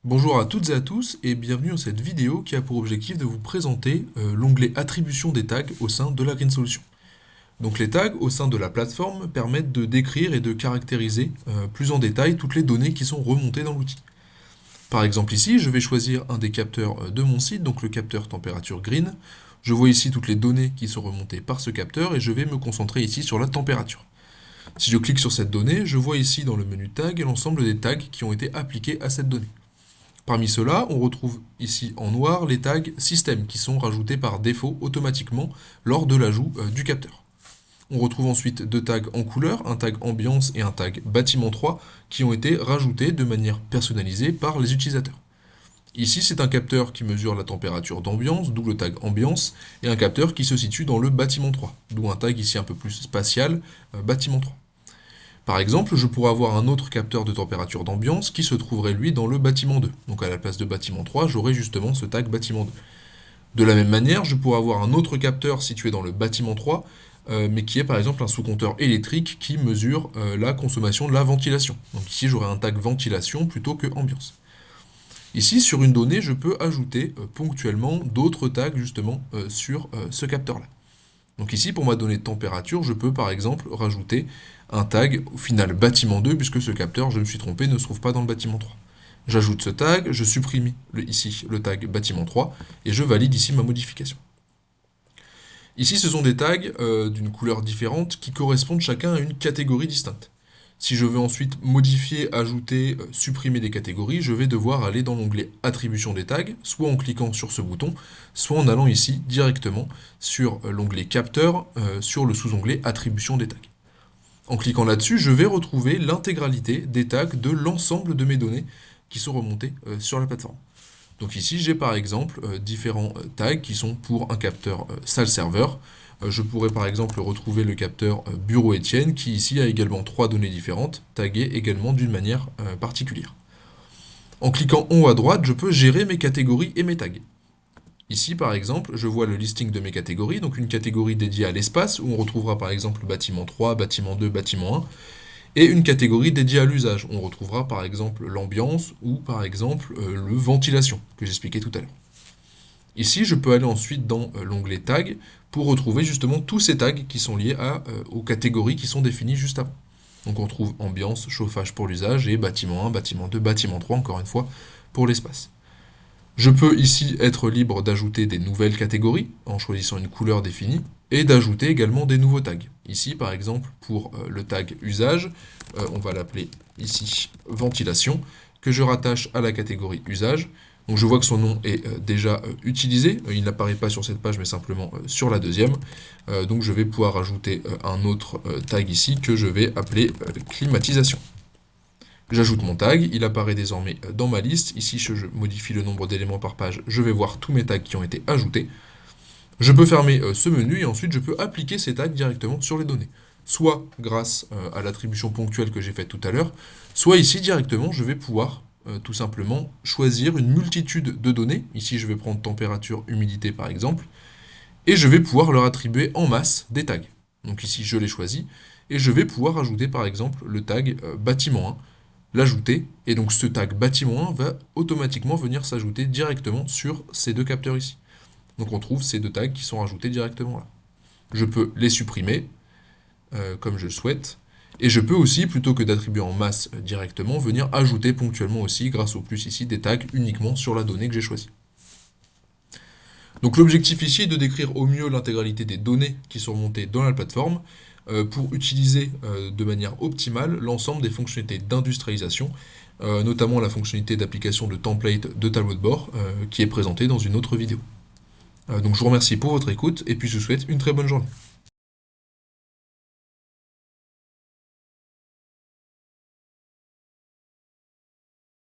Bonjour à toutes et à tous et bienvenue dans cette vidéo qui a pour objectif de vous présenter l'onglet Attribution des tags au sein de la Green Solution. Donc les tags au sein de la plateforme permettent de décrire et de caractériser plus en détail toutes les données qui sont remontées dans l'outil. Par exemple ici, je vais choisir un des capteurs de mon site, donc le capteur température green. Je vois ici toutes les données qui sont remontées par ce capteur et je vais me concentrer ici sur la température. Si je clique sur cette donnée, je vois ici dans le menu tag l'ensemble des tags qui ont été appliqués à cette donnée. Parmi ceux-là, on retrouve ici en noir les tags système qui sont rajoutés par défaut automatiquement lors de l'ajout du capteur. On retrouve ensuite deux tags en couleur, un tag ambiance et un tag bâtiment 3 qui ont été rajoutés de manière personnalisée par les utilisateurs. Ici, c'est un capteur qui mesure la température d'ambiance, d'où le tag ambiance, et un capteur qui se situe dans le bâtiment 3, d'où un tag ici un peu plus spatial, bâtiment 3. Par exemple, je pourrais avoir un autre capteur de température d'ambiance qui se trouverait lui dans le bâtiment 2. Donc à la place de bâtiment 3, j'aurais justement ce tag bâtiment 2. De la même manière, je pourrais avoir un autre capteur situé dans le bâtiment 3, mais qui est par exemple un sous-compteur électrique qui mesure la consommation de la ventilation. Donc ici, j'aurais un tag ventilation plutôt que ambiance. Ici, sur une donnée, je peux ajouter ponctuellement d'autres tags justement sur ce capteur-là. Donc ici, pour ma donnée de température, je peux par exemple rajouter un tag au final bâtiment 2, puisque ce capteur, je me suis trompé, ne se trouve pas dans le bâtiment 3. J'ajoute ce tag, je supprime ici le tag bâtiment 3, et je valide ici ma modification. Ici, ce sont des tags d'une couleur différente qui correspondent chacun à une catégorie distincte. Si je veux ensuite modifier, ajouter, supprimer des catégories, je vais devoir aller dans l'onglet Attribution des tags, soit en cliquant sur ce bouton, soit en allant ici directement sur l'onglet Capteur, sur le sous-onglet Attribution des tags. En cliquant là-dessus, je vais retrouver l'intégralité des tags de l'ensemble de mes données qui sont remontées sur la plateforme. Donc ici, j'ai par exemple différents tags qui sont pour un capteur salle serveur. Je pourrais par exemple retrouver le capteur bureau Étienne qui ici a également trois données différentes, taguées également d'une manière particulière. En cliquant en haut à droite, je peux gérer mes catégories et mes tags. Ici, par exemple, je vois le listing de mes catégories, donc une catégorie dédiée à l'espace, où on retrouvera par exemple bâtiment 3, bâtiment 2, bâtiment 1, et une catégorie dédiée à l'usage. On retrouvera par exemple l'ambiance ou par exemple le ventilation, que j'expliquais tout à l'heure. Ici, je peux aller ensuite dans l'onglet tag pour retrouver justement tous ces tags qui sont liés aux catégories qui sont définies juste avant. Donc on trouve ambiance, chauffage pour l'usage et bâtiment 1, bâtiment 2, bâtiment 3, encore une fois, pour l'espace. Je peux ici être libre d'ajouter des nouvelles catégories en choisissant une couleur définie et d'ajouter également des nouveaux tags. Ici, par exemple, pour le tag usage, on va l'appeler ici ventilation, que je rattache à la catégorie usage. Donc je vois que son nom est déjà utilisé, il n'apparaît pas sur cette page mais simplement sur la deuxième. Donc je vais pouvoir ajouter un autre tag ici que je vais appeler climatisation. J'ajoute mon tag, il apparaît désormais dans ma liste. Ici, je modifie le nombre d'éléments par page, je vais voir tous mes tags qui ont été ajoutés. Je peux fermer ce menu et ensuite je peux appliquer ces tags directement sur les données. Soit grâce à l'attribution ponctuelle que j'ai faite tout à l'heure, soit ici directement je vais pouvoir tout simplement choisir une multitude de données. Ici je vais prendre température, humidité par exemple, et je vais pouvoir leur attribuer en masse des tags. Donc ici je les choisis, et je vais pouvoir ajouter par exemple le tag bâtiment 1, l'ajouter, et donc ce tag bâtiment 1 va automatiquement venir s'ajouter directement sur ces deux capteurs ici. Donc on trouve ces deux tags qui sont rajoutés directement là. Je peux les supprimer, comme je le souhaite, et je peux aussi, plutôt que d'attribuer en masse directement, venir ajouter ponctuellement aussi, grâce au plus ici, des tags uniquement sur la donnée que j'ai choisie. Donc l'objectif ici est de décrire au mieux l'intégralité des données qui sont remontées dans la plateforme, pour utiliser de manière optimale l'ensemble des fonctionnalités d'industrialisation, notamment la fonctionnalité d'application de template de tableau de bord, qui est présentée dans une autre vidéo. Donc je vous remercie pour votre écoute, et puis je vous souhaite une très bonne journée.